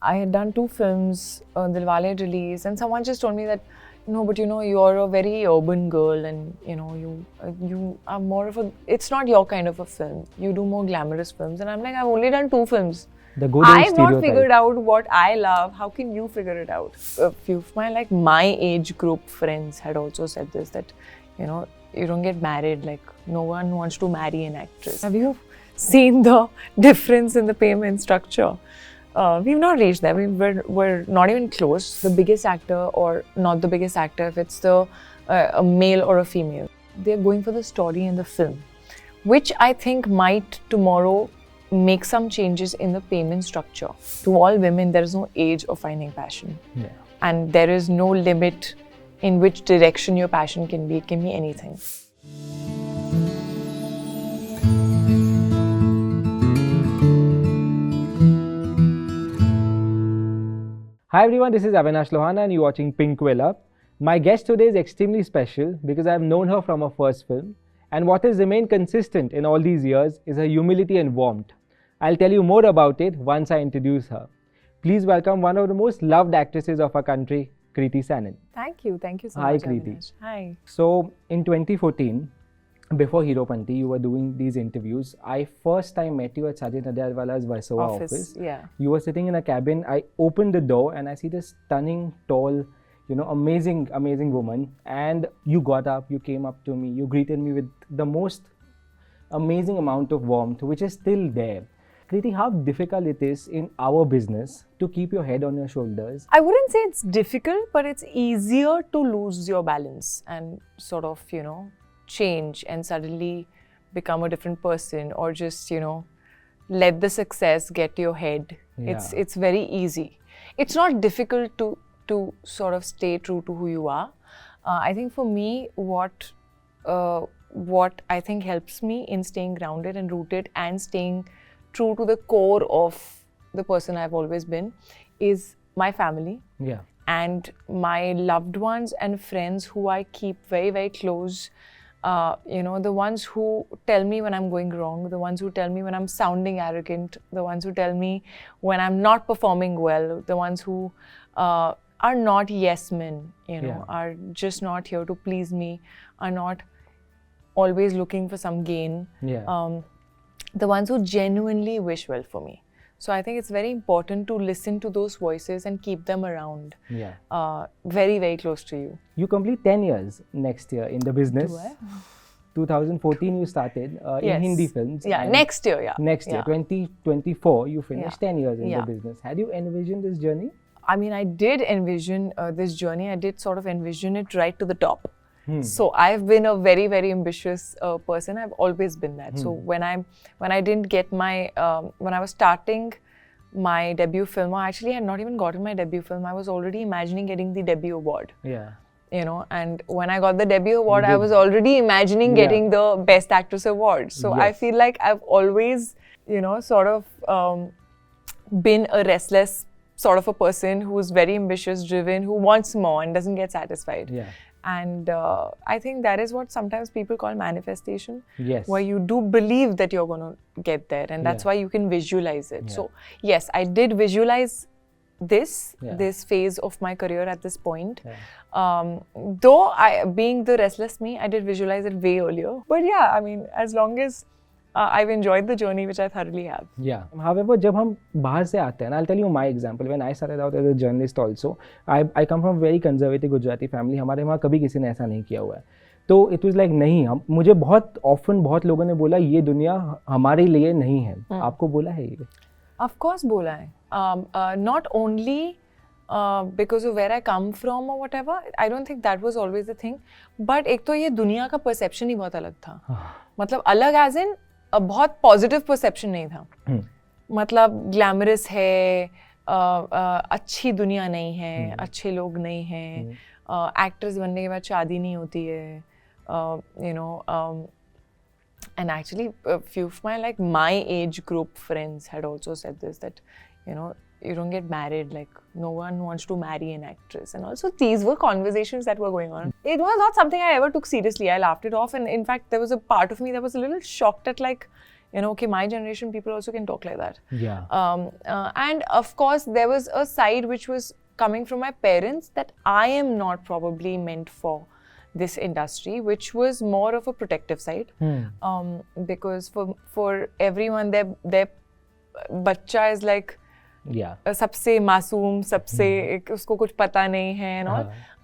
I had done 2 films, Dilwale release, and someone just told me that, no, but you're a very urban girl, and you are more of a. It's not your kind of a film. You do more glamorous films, and I'm like, I've only done 2 films. The good old I've not stereotype. figured out what I love. How can you figure it out? A few of my age group friends had also said this, that you don't get married. Like, no one wants to marry an actress. Have you seen the difference in the payment structure? We've not reached that. We're not even close. The biggest actor or not the biggest actor, if it's a male or a female, they're going for the story in the film, which I think might tomorrow make some changes in the payment structure. To all women, there is no age of finding passion. Yeah. And there is no limit in which direction your passion can be. It can be anything. Hi everyone, this is Avinash Lohana and you're watching Pinkvilla. My guest today is extremely special because I've known her from her first film, and what has remained consistent in all these years is her humility and warmth. I'll tell you more about it once I introduce her. Please welcome one of the most loved actresses of our country, Kriti Sanon. Thank you so Hi, much, Kriti. Avinash. Hi. So in 2014, before Heropanti, you were doing these interviews. I first time met you at Sanjay Leela Bhansali's Versova office. Yeah. You were sitting in a cabin. I opened the door and I see this stunning, tall, amazing woman. And you got up, you came up to me, you greeted me with the most amazing amount of warmth, which is still there. Kriti, how difficult it is in our business to keep your head on your shoulders? I wouldn't say it's difficult, but it's easier to lose your balance and sort of, change and suddenly become a different person, or just, let the success get to your head. Yeah. It's very easy. It's not difficult to sort of stay true to who you are. I think for me, what I think helps me in staying grounded and rooted and staying true to the core of the person I've always been is my family. Yeah. And my loved ones and friends who I keep very, very close. The ones who tell me when I'm going wrong, the ones who tell me when I'm sounding arrogant, the ones who tell me when I'm not performing well, the ones who are not yes men, are just not here to please me, are not always looking for some gain. Yeah. The ones who genuinely wish well for me. So I think it's very important to listen to those voices and keep them around. Yeah. Very, very close to you. You complete 10 years next year in the business. Do I? 2014 you started Yes. in Hindi films. Yeah, and next year, yeah. Next year, Yeah. 2024, you finished Yeah. 10 years in Yeah. the business. Had you envisioned this journey? I mean, I did envision this journey. I did sort of envision it right to the top. So I've been a very, very ambitious person. I've always been that. So when I didn't get my, when I was starting my debut film, I actually had not even gotten my debut film. I was already imagining getting the debut award. Yeah. And when I got the debut award, I did. was already imagining Yeah. getting the Best Actress award. So I Yes. feel like I've always, sort of been a restless sort of a person who's very ambitious, driven, who wants more and doesn't get satisfied. Yeah. And I think that is what sometimes people call manifestation, Yes. where you do believe that you're going to get there, and that's Yeah. why you can visualize it. Yeah. So yes, I did visualize this phase of my career at this point. Yeah. Though being the restless me, I did visualize it way earlier. But yeah, I mean, as long as I've enjoyed the journey, which I thoroughly have. Yeah. However, जब हम बाहर से आते हैं, I'll tell you my example. When I started out as a journalist also, I come from a very conservative Gujarati family. हमारे वहाँ कभी किसी ने ऐसा नहीं किया हुआ है. तो it was like नहीं, मुझे बहुत लोगों ने बोला ये दुनिया हमारे लिए नहीं है. आपको बोला है ये? Of course, बोला है. Not only because of where I come from or whatever, I don't think that was always the thing. But एक तो ये दुनिया का perception ही बहुत अलग था. मतलब अलग as in बहुत पॉजिटिव परसेप्शन नहीं था. मतलब ग्लैमरस है, अच्छी दुनिया नहीं है, अच्छे लोग नहीं हैं, एक्टर्स बनने के बाद शादी नहीं होती है, and actually a few of my age group friends had also said this, that you don't get married, like no one wants to marry an actress. And also these were conversations that were going on. It was not something I ever took seriously. I laughed it off, and in fact there was a part of me that was a little shocked at you know, okay, my generation people also can talk like that. Yeah. And of course, there was a side which was coming from my parents that I am not probably meant for this industry, which was more of a protective side. Because for everyone, their बच्चा is like सबसे मासूम, सबसे उसको कुछ पता नहीं है and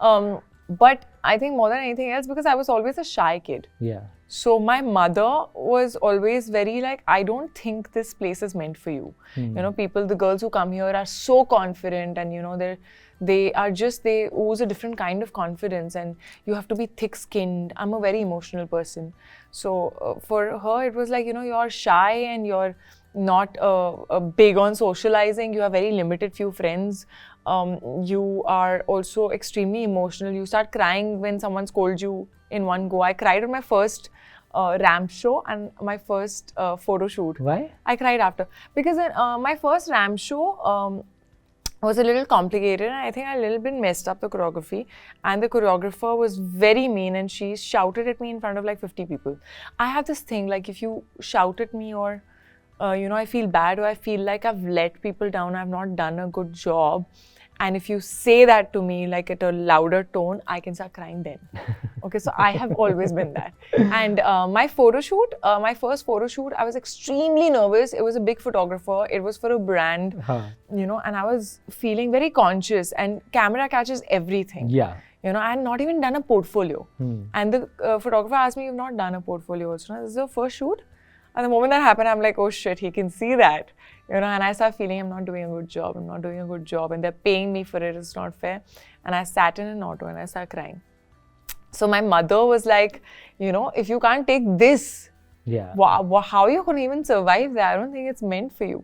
all. But I think more than anything else, because I was always a shy kid. Yeah. So my mother was always very like, I don't think this place is meant for you. You know, the girls who come here are so confident, and you know, they ooze a different kind of confidence, and you have to be thick-skinned. I'm a very emotional person. So for her, it was like, you know, you're shy and you're not big on socializing. You have very limited few friends. You are also extremely emotional. You start crying when someone scolds you in one go. I cried on my first ramp show and my first photo shoot. Why? I cried after. Because my first ramp show was a little complicated, and I think I a little bit messed up the choreography. And the choreographer was very mean, and she shouted at me in front of like 50 people. I have this thing, like if you shout at me or you know, I feel bad, or I feel like I've let people down, I've not done a good job, and if you say that to me like at a louder tone, I can start crying then. Okay, so I have always been that. And my photo shoot, my first photo shoot, I was extremely nervous. It was a big photographer. It was for a brand, you know, and I was feeling very conscious, and camera catches everything. Yeah. You know, I had not even done a portfolio. And the photographer asked me, you've not done a portfolio also. This is your first shoot? And the moment that happened, I'm like, oh shit, he can see that. You know, and I started feeling I'm not doing a good job. I'm not doing a good job. And they're paying me for it. It's not fair. And I sat in an auto and I started crying. So my mother was like, you know, if you can't take this, how are you going to even survive that? I don't think it's meant for you.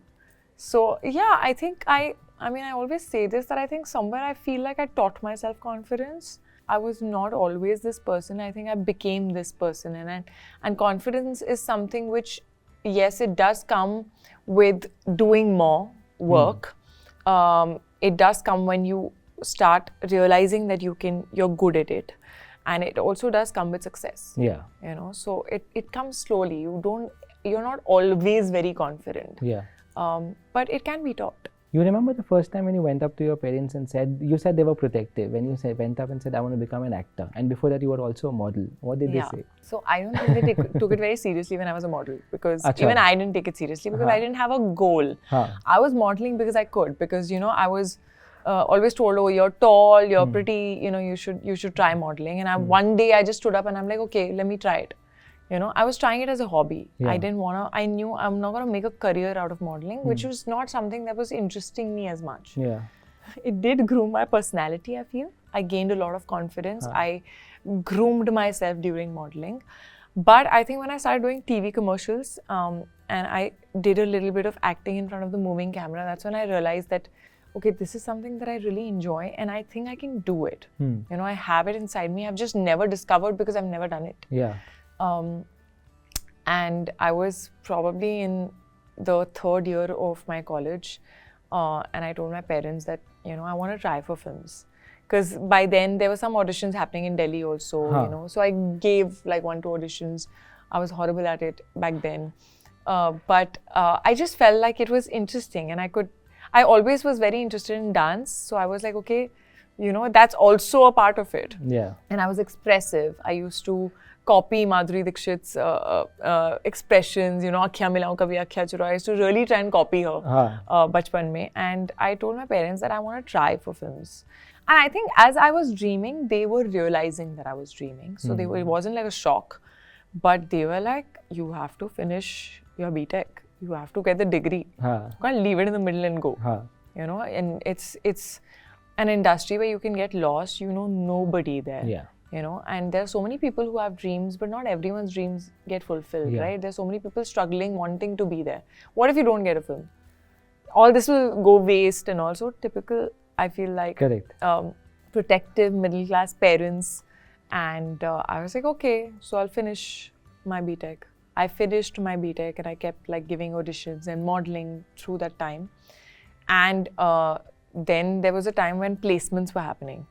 So yeah, I think I mean, I always say this, that I think somewhere I feel like I taught myself confidence. I was not always this person. I think I became this person. And confidence is something which, yes, it does come with doing more work. It does come when you start realizing that you're good at it. And it also does come with success. Yeah. You know, so it comes slowly. You're not always very confident. Yeah. But it can be taught. You remember the first time when you went up to your parents and you said they were protective, when you went up and said, I want to become an actor, and before that you were also a model. What did they say? So I don't think they took it very seriously when I was a model, because even I didn't take it seriously, because I didn't have a goal. I was modeling because I could, because, you know, I was always told, oh, you're tall, you're pretty, you know, you should try modeling. And one day I just stood up and I'm like, okay, let me try it. You know, I was trying it as a hobby. I knew I'm not going to make a career out of modeling, which was not something that was interesting me as much. Yeah. It did groom my personality, I feel. I gained a lot of confidence. I groomed myself during modeling. But I think when I started doing TV commercials and I did a little bit of acting in front of the moving camera, that's when I realized that, okay, this is something that I really enjoy and I think I can do it. You know, I have it inside me. I've just never discovered because I've never done it. Yeah. And I was probably in the third year of my college, and I told my parents that, you know, I want to try for films. Because by then there were some auditions happening in Delhi also, you know. So I gave like 1-2 auditions. I was horrible at it back then. But I just felt like it was interesting, and I always was very interested in dance. So I was like, okay, you know, that's also a part of it. Yeah. And I was expressive. I used to copy Madhuri Dixit's expressions, you know, Akhya Milaun Kabhi Akhya Chura. I used to really try and copy her bachpan mein. And I told my parents that I want to try for films. And I think as I was dreaming, they were realizing that I was dreaming. So it wasn't like a shock, but they were like, you have to finish your BTech. You have to get the degree. You can't leave it in the middle and go. You know, and it's an industry where you can get lost. You know nobody there. Yeah. You know, and there are so many people who have dreams, but not everyone's dreams get fulfilled, right? There's so many people struggling, wanting to be there. What if you don't get a film? All this will go waste, and also typical, I feel like, protective middle-class parents. And I was like, okay, so I'll finish my BTech. I finished my BTech and I kept like giving auditions and modeling through that time. And then there was a time when placements were happening.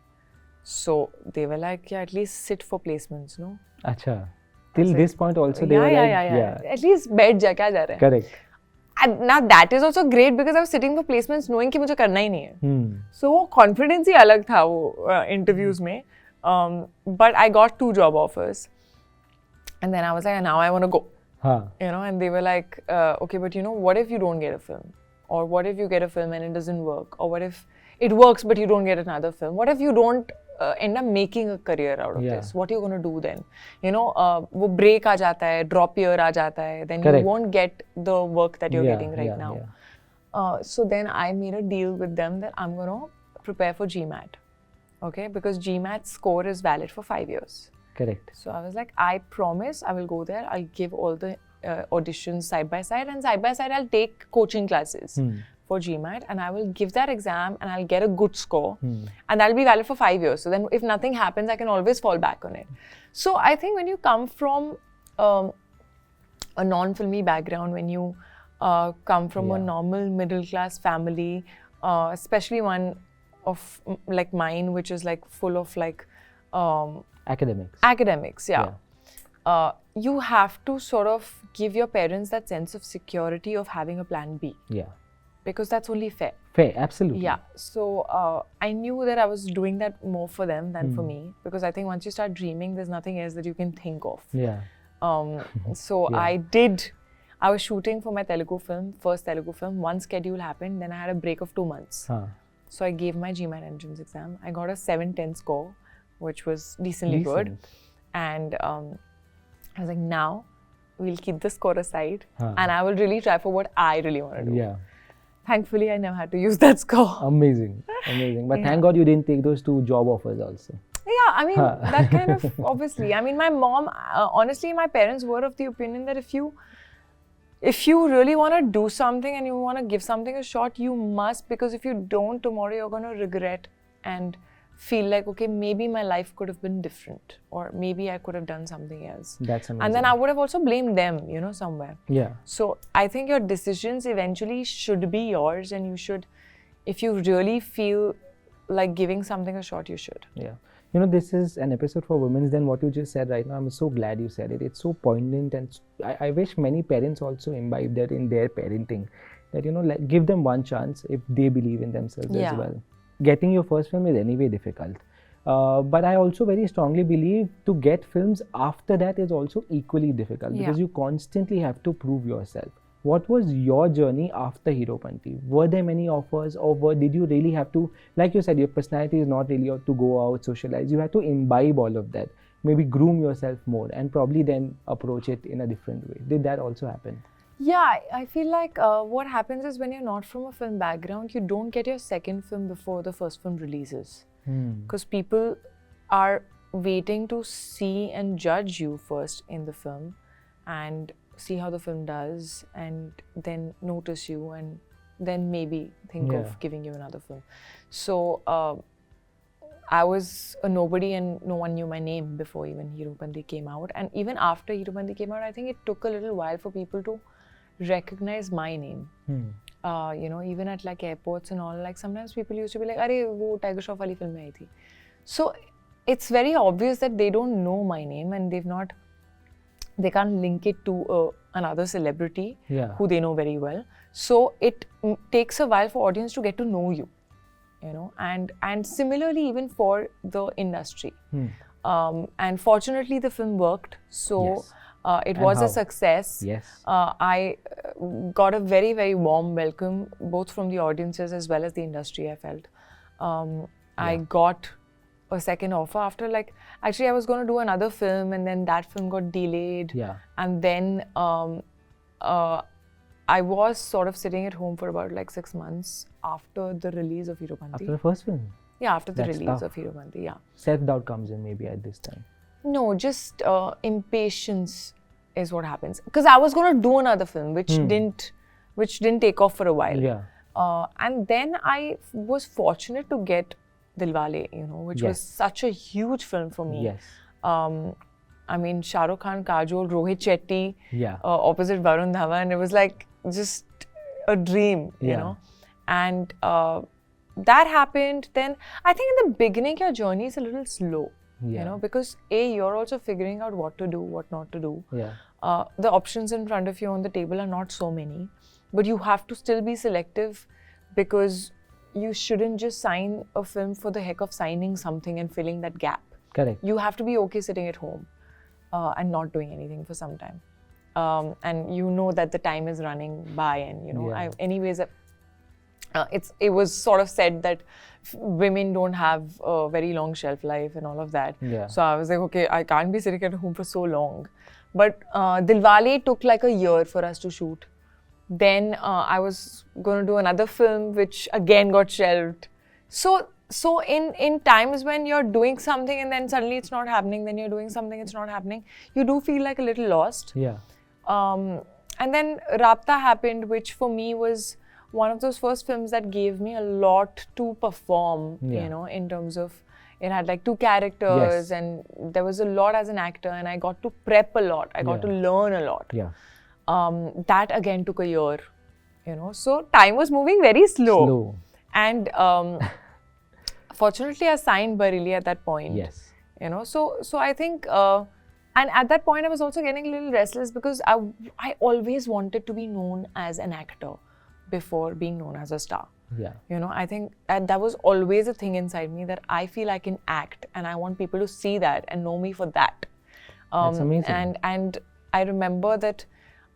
So they were like, yeah, at least sit for placements, no? Acha. Till this point also they were like, At least बैठ जा क्या जा रहा है. Correct. And now that is also great because I was sitting for placements knowing कि मुझे करना ही नहीं है. So वो confidence ही अलग था वो interviews में. But I got 2 job offers. And then I was like, now I want to go. You know, and they were like, okay, but you know, what if you don't get a film? Or what if you get a film and it doesn't work? Or what if it works but you don't get another film? What if you don't end up making a career out of this? What are you going to do then? You know, wo break aa jata hai, drop year aa jata hai, then you won't get the work that you're getting right now. So then I made a deal with them that I'm going to prepare for GMAT. Okay, because GMAT score is valid for 5 years. Correct. So I was like, I promise I will go there. I'll give all the auditions side by side, and side by side I'll take coaching classes for GMAT, and I will give that exam and I'll get a good score, and that'll be valid for 5 years. So then if nothing happens, I can always fall back on it. So I think when you come from a non-filmy background, when you come from a normal middle class family, especially one of like mine, which is like full of like academics, you have to sort of give your parents that sense of security of having a plan B. Because that's only fair. Fair, absolutely. Yeah. So I knew that I was doing that more for them than for me, because I think once you start dreaming, there's nothing else that you can think of. So I was shooting for my Telugu film, first Telugu film. One schedule happened, then I had a break of 2 months. So I gave my GMAT entrance exam. I got a 710 score, which was decently good. And I was like, now we'll keep the score aside and I will really try for what I really want to do. Thankfully, I never had to use that score. Amazing. But thank God you didn't take those 2 job offers also. Yeah, I mean, that kind of, obviously. I mean, my mom, honestly, my parents were of the opinion that if you really want to do something and you want to give something a shot, you must, because if you don't, tomorrow you're going to regret and feel like, okay, maybe my life could have been different, or maybe I could have done something else. That's amazing. And then I would have also blamed them, you know, somewhere. Yeah. So I think your decisions eventually should be yours, and you should, if you really feel like giving something a shot, you should. Yeah. You know, this is an episode for women. Then what you just said right now, I'm so glad you said it. It's so poignant, and I wish many parents also imbibe that in their parenting. That, you know, like, give them one chance if they believe in themselves as well. Getting your first film is anyway difficult. But I also very strongly believe to get films after that is also equally difficult, because you constantly have to prove yourself. What was your journey after Heropanti? Were there many offers, or did you really have to, like you said, your personality is not really to go out, socialize. You have to imbibe all of that, maybe groom yourself more, and probably then approach it in a different way. Did that also happen? Yeah, I feel like what happens is when you're not from a film background, you don't get your second film before the first film releases. Because people are waiting to see and judge you first in the film and see how the film does, and then notice you, and then maybe think of giving you another film. So I was a nobody and no one knew my name before even Heropanti came out. And even after Heropanti came out, I think it took a little while for people to recognize my name. You know, even at like airports and all, like sometimes people used to be like, "Arey, wo Tiger Shroff wali film mein aayi thi." So it's very obvious that they don't know my name, and they can't link it to another celebrity who they know very well. So it takes a while for audience to get to know you, you know, and similarly even for the industry. And fortunately the film worked. So it was a success. I got a very, very warm welcome, both from the audiences as well as the industry, I felt. I got a second offer after, like, actually I was going to do another film, and then that film got delayed. And then I was sort of sitting at home for about like 6 months after the release of Heropanti. After the first film? Yeah, after the release of Heropanti, Self-doubt comes in maybe at this time. No, just impatience is what happens. Because I was going to do another film, which didn't take off for a while. And then I was fortunate to get Dilwale, you know, which was such a huge film for me. I mean, Shah Rukh Khan, Kajol, Rohit Shetty, opposite Varun Dhawan. It was like just a dream, you know. And that happened. Then I think in the beginning, your journey is a little slow. you know, because you're also figuring out what to do, what not to do. Yeah. The options in front of you on the table are not so many, but you have to still be selective, because you shouldn't just sign a film for the heck of signing something and filling that gap. Correct. You have to be okay sitting at home and not doing anything for some time. And you know that the time is running by, and you know, it was sort of said that women don't have a very long shelf life and all of that. Yeah. So I was like, okay, I can't be sitting at home for so long. But Dilwale took like a year for us to shoot. Then I was going to do another film, which again got shelved. So in times when you're doing something and then suddenly it's not happening, then you're doing something, it's not happening, you do feel like a little lost. Yeah. And then Rabta happened, which for me was one of those first films that gave me a lot to perform, you know, in terms of, it had like 2 characters and there was a lot as an actor, and I got to prep a lot. I got to learn a lot. Yeah. That again took a year, you know. So time was moving very slow. And fortunately, I signed Bareilly at that point. Yes. You know, so I think, and at that point, I was also getting a little restless, because I always wanted to be known as an actor before being known as a star. Yeah. You know, I think that was always a thing inside me, that I feel I can act, and I want people to see that and know me for that. That's amazing. And I remember that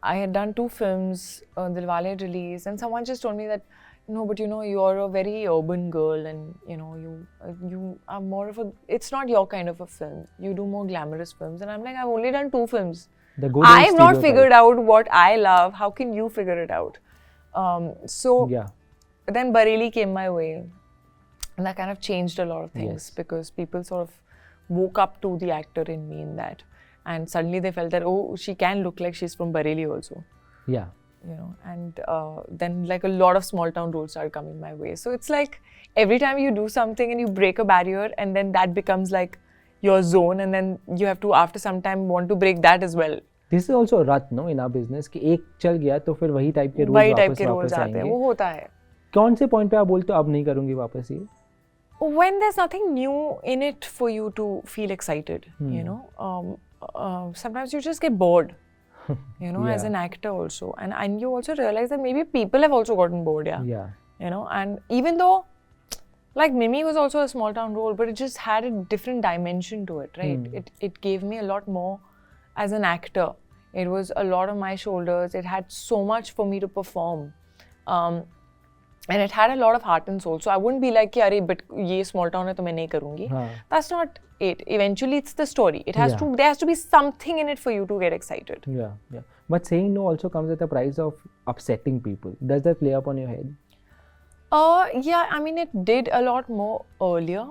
I had done 2 films, Dilwale release, and someone just told me that, no, but you know, you're a very urban girl, and you know, you are more of a, it's not your kind of a film. You do more glamorous films. And I'm like, I've only done 2 films. I've not figured out what I love. How can you figure it out? Then Bareilly came my way, and that kind of changed a lot of things, because people sort of woke up to the actor in me in that, and suddenly they felt that, oh, she can look like she's from Bareilly also. Yeah. You know, and then like a lot of small town roles started coming my way. So it's like every time you do something and you break a barrier, and then that becomes like your zone, and then you have to, after some time, want to break that as well. This is also a rut, no, in our business, कि एक चल गया तो फिर वही type के roles आते हैं, वो होता है. कौन से पॉइंट पे आप बोलते हो अब नहीं करूँगी वापस ये? When there's nothing new in it for you to feel excited, you know. Sometimes you just get bored, you know, as an actor also. And you also realize that maybe people have also gotten bored, you know. And even though, like, Mimi was also a small town role, but it just had a different dimension to it, right? It gave me a lot more as an actor. It was a lot on my shoulders. It had so much for me to perform. And it had a lot of heart and soul. So I wouldn't be like, "Arey, but ye small town hai, to main nahi karungi." That's not it. Eventually, it's the story. It has to. There has to be something in it for you to get excited. Yeah. But saying no also comes at the price of upsetting people. Does that play up on your head? Yeah. I mean, it did a lot more earlier.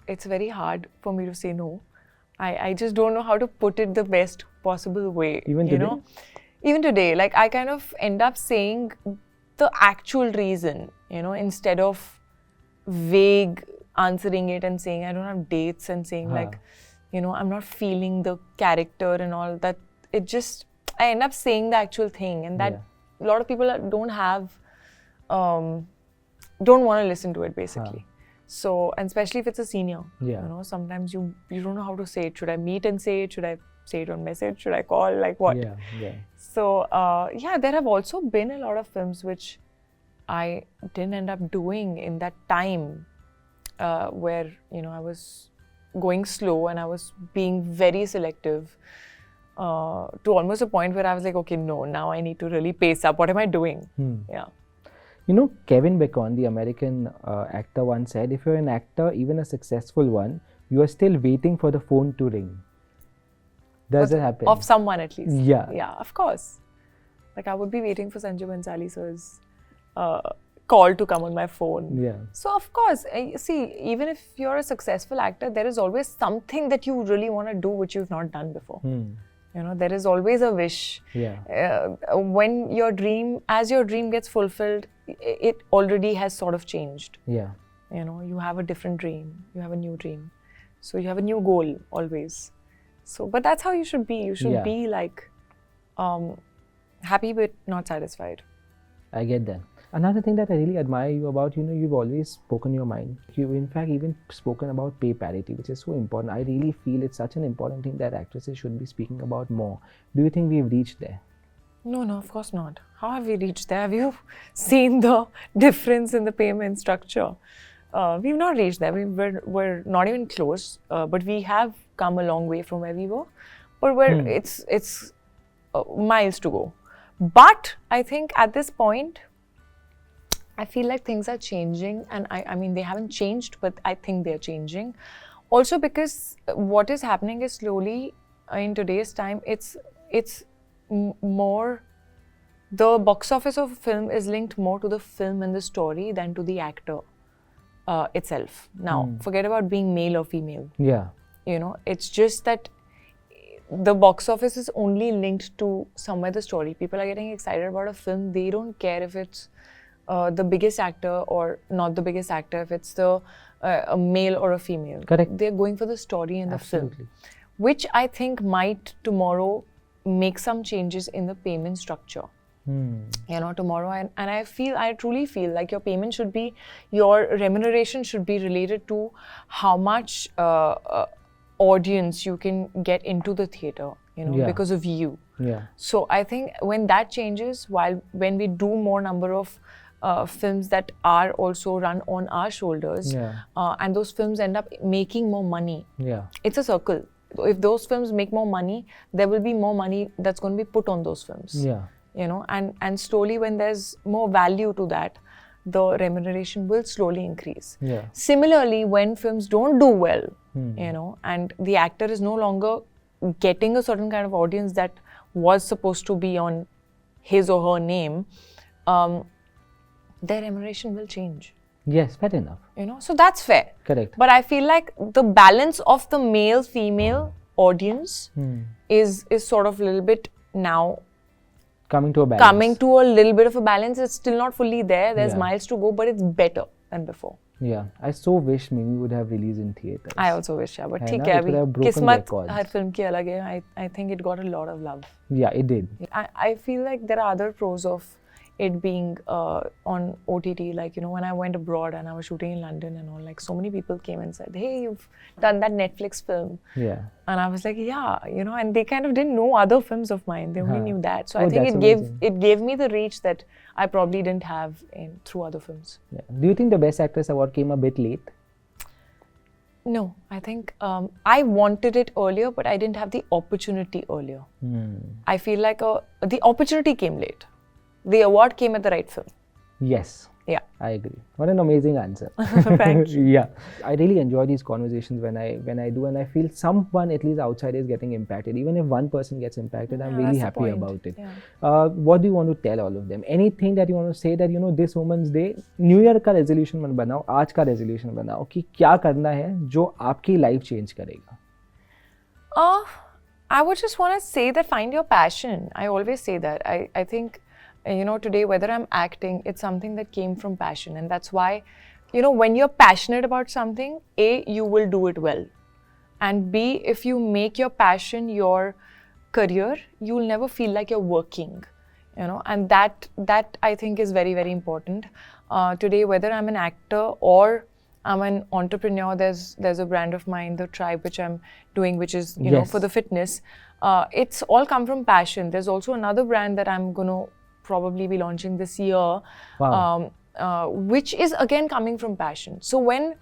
It's very hard for me to say no. I just don't know how to put it the best possible way. Even today? You know? Even today, like, I kind of end up saying the actual reason, you know, instead of vague answering it and saying I don't have dates and saying like, you know, I'm not feeling the character and all that. It just, I end up saying the actual thing, and that a lot of people don't want to listen to it basically. So, and especially if it's a senior, you know, sometimes you don't know how to say it. Should I meet and say it? Should I say it on message? Should I call? Like what? So, there have also been a lot of films which I didn't end up doing in that time where, you know, I was going slow and I was being very selective to almost a point where I was like, okay, no, now I need to really pace up. What am I doing? You know, Kevin Bacon, the American actor, once said, if you're an actor, even a successful one, you are still waiting for the phone to ring. Does that happen? Of someone at least. Yeah, of course. Like, I would be waiting for Sanjay Bhansali sir's call to come on my phone. So, of course, see, even if you're a successful actor, there is always something that you really want to do which you've not done before. You know, there is always a wish. When your dream, as your dream gets fulfilled, it already has sort of changed. You know, you have a different dream, you have a new dream. So you have a new goal always. So, but that's how you should be. You should be like happy but not satisfied. I get that. Another thing that I really admire you about, you've always spoken your mind. You've in fact even spoken about pay parity, which is so important. I really feel it's such an important thing that actresses should be speaking about more. Do you think we've reached there? No, of course not. How have we reached there? Have you seen the difference in the payment structure? We've not reached there. We're not even close, but we have come a long way from where we were. But it's miles to go. But I think at this point, I feel like things are changing, and I mean, they haven't changed, but I think they're changing. Also because what is happening is slowly in today's time, it's more, the box office of a film is linked more to the film and the story than to the actor itself. Now, forget about being male or female. Yeah. It's just that the box office is only linked to somewhere the story. People are getting excited about a film. They don't care if it's the biggest actor or not the biggest actor, if it's a male or a female. Correct. They're going for the story in the Absolutely. film, which I think might tomorrow make some changes in the payment structure. Tomorrow, and I truly feel like your payment should be, your remuneration should be related to how much audience you can get into the theatre, because of you. Yeah. So I think when that changes, when we do more number of films that are also run on our shoulders, and those films end up making more money. Yeah. It's a circle. If those films make more money, there will be more money that's going to be put on those films. Yeah. And slowly when there's more value to that, the remuneration will slowly increase. Yeah. Similarly, when films don't do well, and the actor is no longer getting a certain kind of audience that was supposed to be on his or her name, their remuneration will change. Yes, fair enough. So that's fair. Correct. But I feel like the balance of the male-female audience is sort of a little bit now coming to a balance. Coming to a little bit of a balance. It's still not fully there. There's miles to go, but it's better than before. Yeah, I so wish Mimi would have released in theaters. I also wish, but है ठीक ना, है it would have अभी broken किस्मत records. हर film की अलग है. I think it got a lot of love. Yeah, it did. I feel like there are other pros of it being on OTT. Like, when I went abroad and I was shooting in London and all, like, so many people came and said, hey, you've done that Netflix film. Yeah. And I was like, yeah, and they kind of didn't know other films of mine. They only knew that. So I think it gave me the reach that I probably didn't have through other films. Yeah. Do you think the Best Actress award came a bit late? No, I think I wanted it earlier, but I didn't have the opportunity earlier. I feel like the opportunity came late. The award came at the right film. Yes. Yeah. I agree. What an amazing answer. Thank you. Yeah. I really enjoy these conversations when I do, and I feel someone at least outside is getting impacted. Even if one person gets impacted, I'm really happy about it. Yeah. What do you want to tell all of them? Anything that you want to say that, this Women's Day, New Year का resolution मत बनाओ, आज का resolution बनाओ कि क्या करना है जो आपकी life change करेगा? I would just want to say that find your passion. I always say that. I think, today, whether I'm acting, it's something that came from passion. And that's why, when you're passionate about something, A, you will do it well. And B, if you make your passion your career, you'll never feel like you're working, and that I think is very, very important. Today, whether I'm an actor or I'm an entrepreneur, there's a brand of mine, The Tribe, which I'm doing, which is, for the fitness. It's all come from passion. There's also another brand that I'm going to probably be launching this year, which is again coming from passion. So when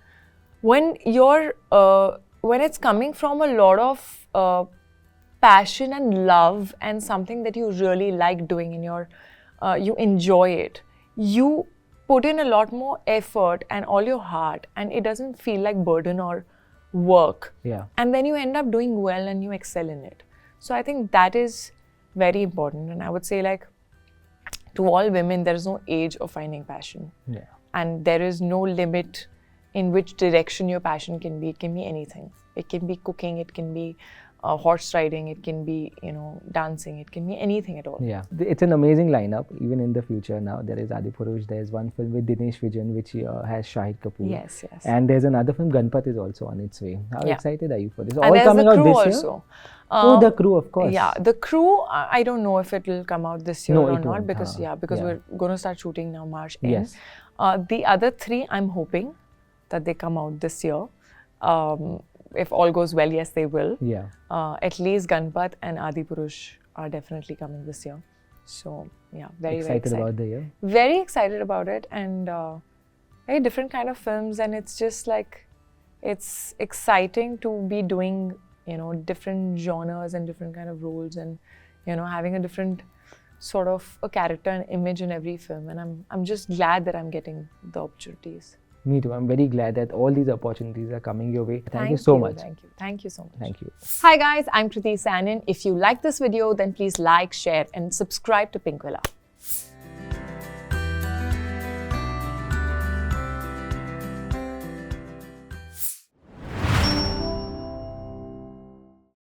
it's coming from a lot of passion and love and something that you really like doing in you enjoy it, you put in a lot more effort and all your heart, and it doesn't feel like burden or work. Yeah. And then you end up doing well and you excel in it. So I think that is very important. And I would say, like, to all women, there is no age of finding passion. Yeah. And there is no limit in which direction your passion can be. It can be anything. It can be cooking, it can be horse riding, it can be, you know, dancing, it can be anything at all. Yeah, it's an amazing lineup. Even in the future now, there is Adipurush, there's one film with Dinesh Vijan which has Shahid Kapoor. Yes, yes. And there's another film, Ganpat, is also on its way. How excited are you for this? And All there's coming the out crew this also. year? The crew, of course. Yeah, the crew, I don't know if it will come out this year or not, because we're going to start shooting now March end. Yes. The other three, I'm hoping that they come out this year. If all goes well, yes, they will. Yeah. At least Ganpat and Adipurush are definitely coming this year. So, yeah, very excited about the year? Very excited about it, and very different kind of films, and it's just like, it's exciting to be doing, you know, different genres and different kind of roles, and, you know, having a different sort of a character and image in every film, and I'm just glad that I'm getting the opportunities. Me too. I'm very glad that all these opportunities are coming your way. Thank you so much. Thank you so much. Thank you. Hi guys, I'm Kriti Sanon. If you like this video, then please like, share and subscribe to Pinkvilla.